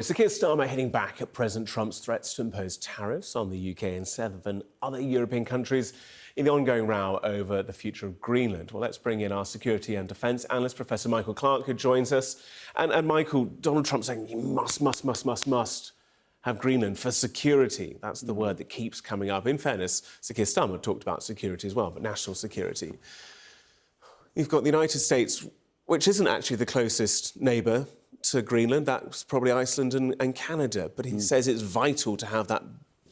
Sir Keir Starmer hitting back at President Trump's threats to impose tariffs on the UK and 7 other European countries in the ongoing row over the future of Greenland. Well, let's bring in our security and defence analyst, Professor Michael Clarke, who joins us. And Michael, Donald Trump saying you must have Greenland for security. That's the word that keeps coming up. In fairness, Sir Keir Starmer talked about security as well, but national security. You've got the United States, which isn't actually the closest neighbour to Greenland. That's probably Iceland and Canada. But he says it's vital to have that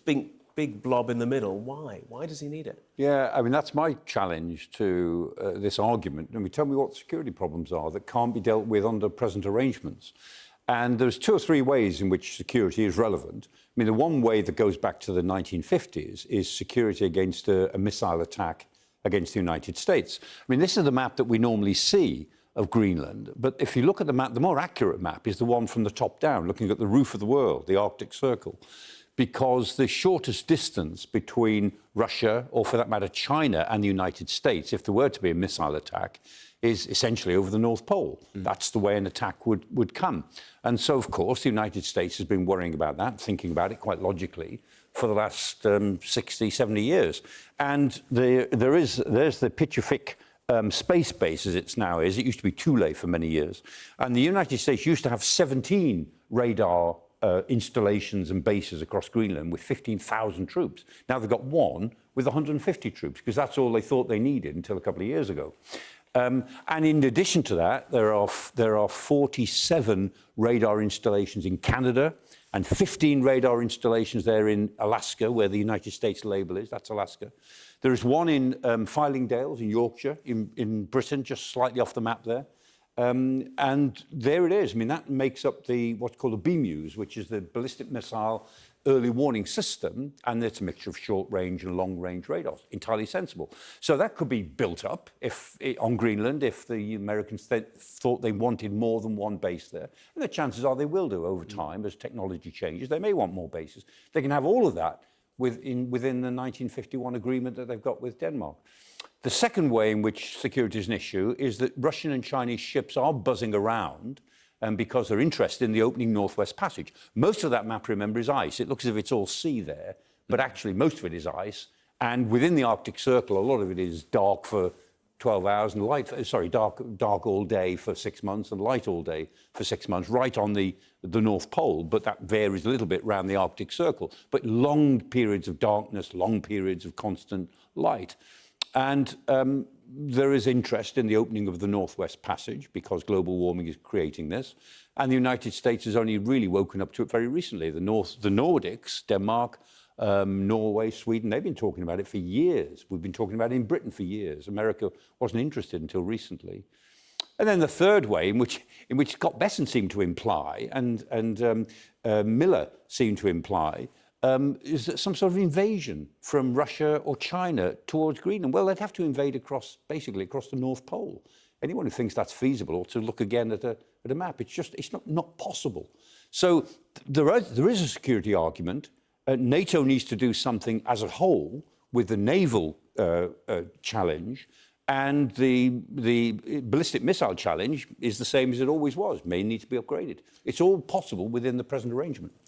big blob in the middle. Why? Why does he need it? Yeah, I mean, that's my challenge to this argument. I mean, tell me what security problems are that can't be dealt with under present arrangements. And there's 2 or 3 ways in which security is relevant. I mean, the one way that goes back to the 1950s is security against a missile attack against the United States. I mean, this is the map that we normally see of Greenland. But if you look at the map, the more accurate map is the one from the top down, looking at the roof of the world, the Arctic Circle, because the shortest distance between Russia, or for that matter, China and the United States, if there were to be a missile attack, is essentially over the North Pole. That's the way an attack would come. And so, of course, the United States has been worrying about that, thinking about it quite logically, for the last 60, 70 years. And there's the Pitchifik space base, as it now is. It used to be Thule for many years. And the United States used to have 17 radar installations and bases across Greenland with 15,000 troops. Now they've got one with 150 troops, because that's all they thought they needed until a couple of years ago. And in addition to that, there are 47 radar installations in Canada and 15 radar installations there in Alaska, where the United States label is. That's Alaska. There is one in Fylingdales in Yorkshire, in Britain, just slightly off the map there. And there it is. I mean, that makes up what's called a BMUS, which is the ballistic missile early warning system, and it's a mixture of short-range and long-range radars. Entirely sensible. So that could be built up on Greenland if the Americans thought they wanted more than one base there. And the chances are they will do over time as technology changes. They may want more bases. They can have all of that within the 1951 agreement that they've got with Denmark. The second way in which security is an issue is that Russian and Chinese ships are buzzing around because they're interested in the opening Northwest Passage. Most of that map, remember, is ice. It looks as if it's all sea there, but actually most of it is ice. And within the Arctic Circle, a lot of it is dark for 12 hours and dark all day for 6 months and light all day for 6 months, right on the North Pole. But that varies a little bit around the Arctic Circle. But long periods of darkness, long periods of constant light. And there is interest in the opening of the Northwest Passage because global warming is creating this. And the United States has only really woken up to it very recently. The Nordics, Denmark, Norway, Sweden, they've been talking about it for years. We've been talking about it in Britain for years. America wasn't interested until recently. And then the third way, in which Scott Besson seemed to imply, and Miller seemed to imply, is that some sort of invasion from Russia or China towards Greenland. Well, they'd have to invade basically across the North Pole. Anyone who thinks that's feasible ought to look again at a map. It's not possible. So there is a security argument. NATO needs to do something as a whole with the naval challenge, and the ballistic missile challenge is the same as it always was, may need to be upgraded. It's all possible within the present arrangement.